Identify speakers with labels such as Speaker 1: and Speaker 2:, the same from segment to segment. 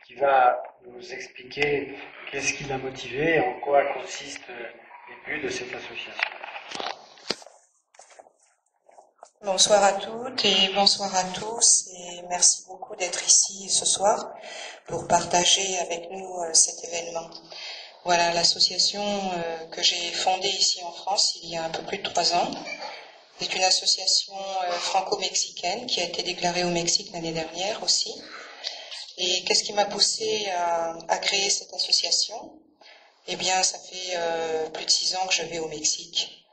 Speaker 1: qui va nous expliquer qu'est-ce qui l'a motivé et en quoi consistent les buts de cette association.
Speaker 2: Bonsoir à toutes et bonsoir à tous et merci beaucoup d'être ici ce soir pour partager avec nous cet événement. Voilà l'association que j'ai fondée ici en France il y a un peu plus de 3 ans. C'est une association franco-mexicaine qui a été déclarée au Mexique l'année dernière aussi. Et qu'est-ce qui m'a poussée à créer cette association? Eh bien, ça fait plus de 6 ans que je vais au Mexique.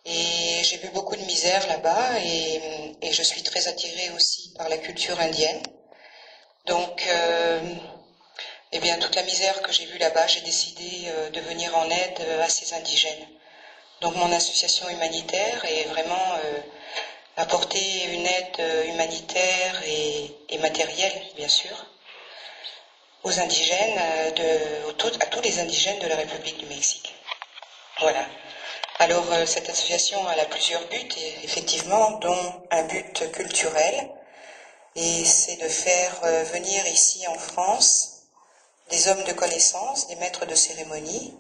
Speaker 2: Et j'ai vu beaucoup de misère là-bas et je suis très attirée aussi par la culture indienne. Donc, eh bien, toute la misère que j'ai vue là-bas, j'ai décidé de venir en aide à ces indigènes. Donc, mon association humanitaire est vraiment apporter une aide humanitaire et matérielle, bien sûr, aux indigènes, à tous les indigènes de la République du Mexique. Voilà. Alors, cette association a plusieurs buts, effectivement, dont un but culturel, et c'est de faire venir ici en France des hommes de connaissance, des maîtres de cérémonie.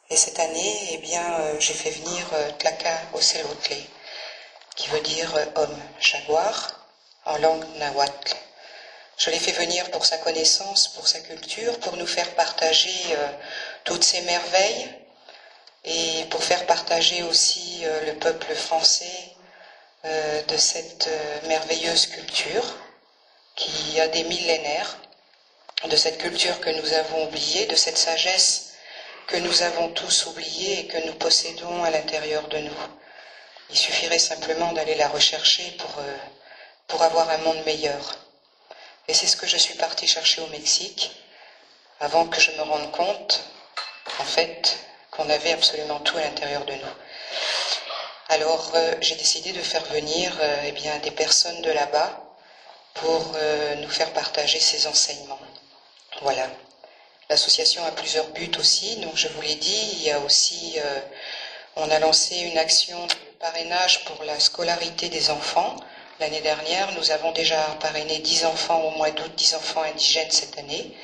Speaker 2: Et cette année, eh bien, j'ai fait venir Tlaca Ocelotle, qui veut dire homme jaguar en langue nahuatl. Je l'ai fait venir pour sa connaissance, pour sa culture, pour nous faire partager toutes ces merveilles et pour faire partager aussi le peuple français de cette merveilleuse culture qui a des millénaires, de cette culture que nous avons oubliée, de cette sagesse que nous avons tous oubliée et que nous possédons à l'intérieur de nous. Il suffirait simplement d'aller la rechercher pour avoir un monde meilleur. Et c'est ce que je suis partie chercher au Mexique, avant que je me rende compte, en fait, qu'on avait absolument tout à l'intérieur de nous. Alors, j'ai décidé de faire venir eh bien, des personnes de là-bas pour nous faire partager ces enseignements. Voilà. L'association a plusieurs buts aussi, donc je vous l'ai dit, il y a aussi, on a lancé une action de parrainage pour la scolarité des enfants. L'année dernière, nous avons déjà parrainé 10 enfants au mois d'août, 10 enfants indigènes cette année.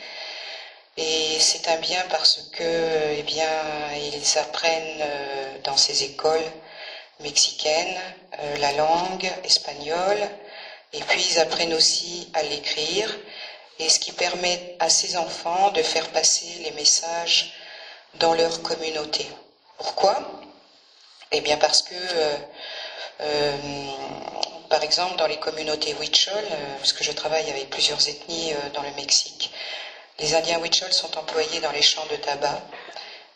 Speaker 2: Et c'est un bien parce que, eh bien, ils apprennent dans ces écoles mexicaines la langue espagnole, et puis ils apprennent aussi à l'écrire, et ce qui permet à ces enfants de faire passer les messages dans leur communauté. Pourquoi? Eh bien parce que, par exemple, dans les communautés Huichol, parce que je travaille avec plusieurs ethnies dans le Mexique, les Indiens Huichol sont employés dans les champs de tabac,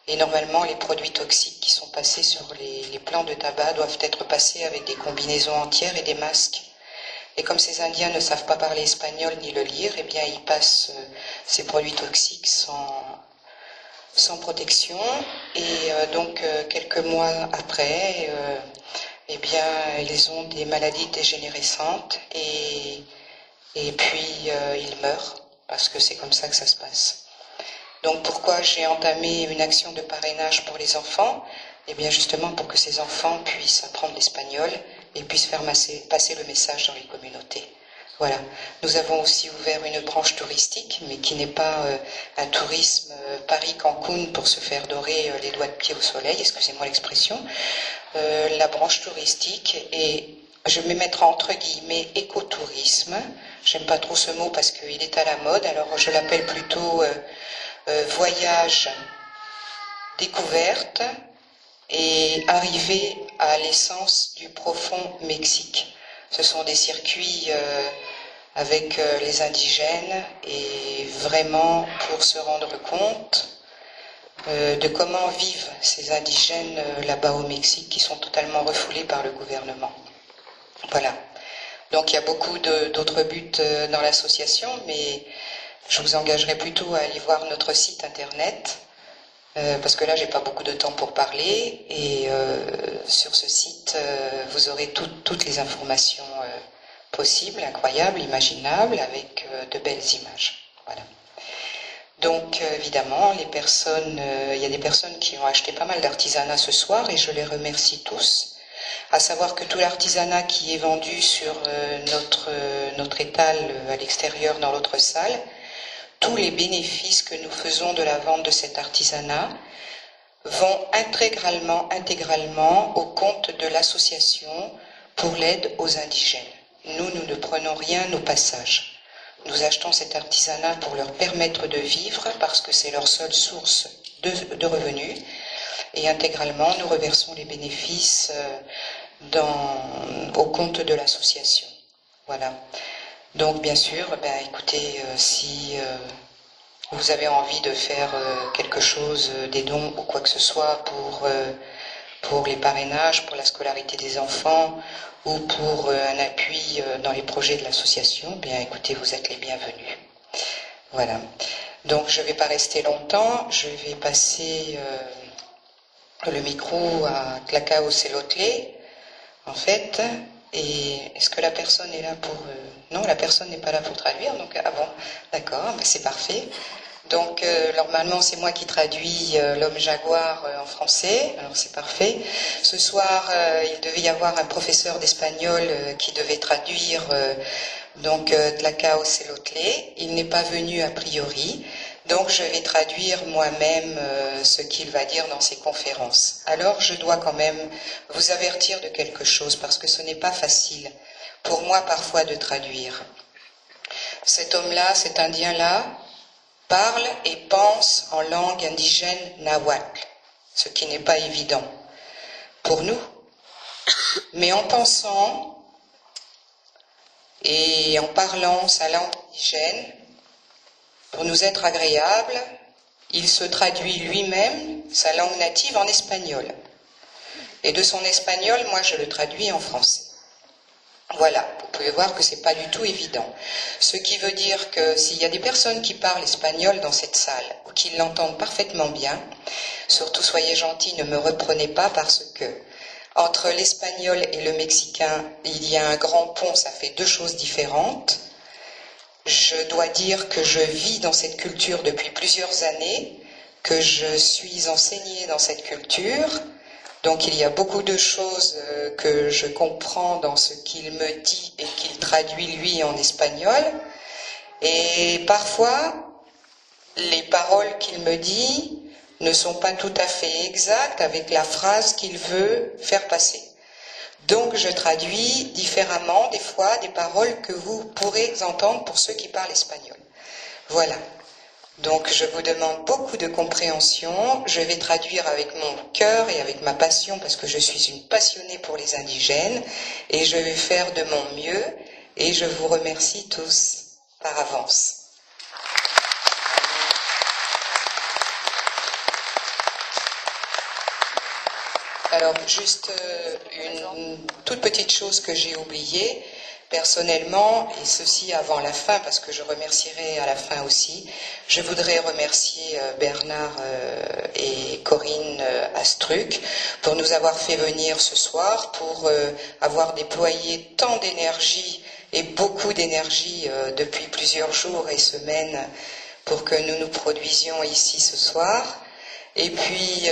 Speaker 2: et normalement les produits toxiques qui sont passés sur les plants de tabac doivent être passés avec des combinaisons entières et des masques. Et comme ces Indiens ne savent pas parler espagnol ni le lire, eh bien ils passent ces produits toxiques sans protection. Et donc quelques mois après, eh bien ils ont des maladies dégénérescentes et puis ils meurent, parce que c'est comme ça que ça se passe. Donc pourquoi j'ai entamé une action de parrainage pour les enfants? Eh bien justement pour que ces enfants puissent apprendre l'espagnol et puissent faire passer le message dans les communautés. Voilà. Nous avons aussi ouvert une branche touristique, mais qui n'est pas un tourisme Paris-Cancun pour se faire dorer les doigts de pied au soleil, excusez-moi l'expression. La branche touristique est, je vais mettre entre guillemets, écotourisme. J'aime pas trop ce mot parce qu'il est à la mode, alors je l'appelle plutôt voyage découverte et arriver à l'essence du profond Mexique. Ce sont des circuits avec les indigènes et vraiment pour se rendre compte de comment vivent ces indigènes là-bas au Mexique qui sont totalement refoulés par le gouvernement. Voilà. Donc il y a beaucoup d'autres buts dans l'association, mais je vous engagerai plutôt à aller voir notre site internet, parce que là j'ai pas beaucoup de temps pour parler, et sur ce site vous aurez toutes les informations possibles, incroyables, imaginables, avec de belles images. Voilà. Donc évidemment, il y a des personnes qui ont acheté pas mal d'artisanat ce soir, et je les remercie tous. À savoir que tout l'artisanat qui est vendu sur notre étal à l'extérieur dans l'autre salle, tous les bénéfices que nous faisons de la vente de cet artisanat vont intégralement au compte de l'association pour l'aide aux indigènes. Nous ne prenons rien au passage. Nous achetons cet artisanat pour leur permettre de vivre parce que c'est leur seule source de revenus et intégralement nous reversons les bénéfices au compte de l'association. Voilà. Donc bien sûr, écoutez, si vous avez envie de faire quelque chose, des dons ou quoi que ce soit pour les parrainages, pour la scolarité des enfants ou pour un appui dans les projets de l'association, bien écoutez, vous êtes les bienvenus. Voilà. Donc je ne vais pas rester longtemps, je vais passer le micro à Tlacao Selotlé, en fait. Et est-ce que la personne est là pour... Non, la personne n'est pas là pour traduire, donc ah bon, d'accord, c'est parfait. Donc normalement c'est moi qui traduis l'homme jaguar en français, alors c'est parfait. Ce soir il devait y avoir un professeur d'espagnol qui devait traduire Tlacao Selotlé. Il n'est pas venu a priori, donc je vais traduire moi-même ce qu'il va dire dans ses conférences. Alors je dois quand même vous avertir de quelque chose parce que ce n'est pas facile pour moi parfois de traduire. Cet homme-là, cet Indien-là, parle et pense en langue indigène nahuatl, ce qui n'est pas évident pour nous. Mais en pensant et en parlant sa langue indigène, pour nous être agréable, il se traduit lui-même sa langue native en espagnol. Et de son espagnol, moi je le traduis en français. Voilà, vous pouvez voir que c'est pas du tout évident. Ce qui veut dire que s'il y a des personnes qui parlent espagnol dans cette salle, ou qui l'entendent parfaitement bien, surtout soyez gentils, ne me reprenez pas parce que entre l'espagnol et le mexicain, il y a un grand pont, ça fait deux choses différentes. Je dois dire que je vis dans cette culture depuis plusieurs années, que je suis enseignée dans cette culture. Donc il y a beaucoup de choses que je comprends dans ce qu'il me dit et qu'il traduit lui en espagnol. Et parfois, les paroles qu'il me dit ne sont pas tout à fait exactes avec la phrase qu'il veut faire passer. Donc je traduis différemment des fois des paroles que vous pourrez entendre pour ceux qui parlent espagnol. Voilà. Donc je vous demande beaucoup de compréhension, je vais traduire avec mon cœur et avec ma passion parce que je suis une passionnée pour les indigènes et je vais faire de mon mieux et je vous remercie tous par avance. Alors juste une toute petite chose que j'ai oubliée. Personnellement, et ceci avant la fin, parce que je remercierai à la fin aussi, je voudrais remercier Bernard et Corinne Astruc pour nous avoir fait venir ce soir, pour avoir déployé tant d'énergie et beaucoup d'énergie depuis plusieurs jours et semaines pour que nous nous produisions ici ce soir. Et puis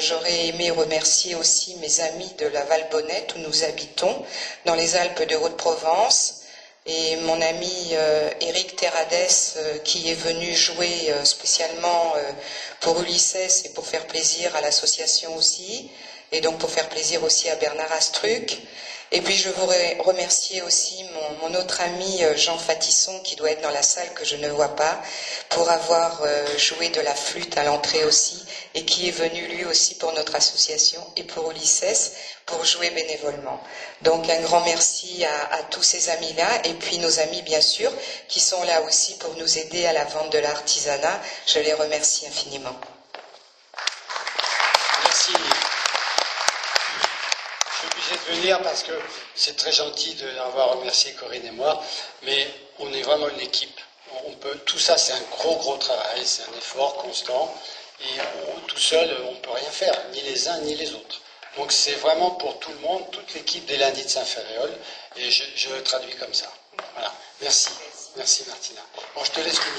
Speaker 2: j'aurais aimé remercier aussi mes amis de la Valbonnette où nous habitons, dans les Alpes de Haute-Provence, et mon ami Éric Terrades qui est venu jouer spécialement pour Ulysses et pour faire plaisir à l'association aussi, et donc pour faire plaisir aussi à Bernard Astruc. Et puis je voudrais remercier aussi mon autre ami Jean Fatisson qui doit être dans la salle que je ne vois pas pour avoir joué de la flûte à l'entrée aussi et qui est venu lui aussi pour notre association et pour Ulysses pour jouer bénévolement. Donc un grand merci à tous ces amis-là et puis nos amis bien sûr qui sont là aussi pour nous aider à la vente de l'artisanat. Je les remercie infiniment.
Speaker 1: Merci. Je suis obligé de venir parce que c'est très gentil d'avoir remercié Corinne et moi, mais on est vraiment une équipe. Tout ça, c'est un gros travail, c'est un effort constant, et tout seul, on ne peut rien faire, ni les uns ni les autres. Donc c'est vraiment pour tout le monde, toute l'équipe des Lundis de Saint-Ferréol, et je le traduis comme ça. Voilà. Merci. Merci Martina. Bon, je te laisse finir.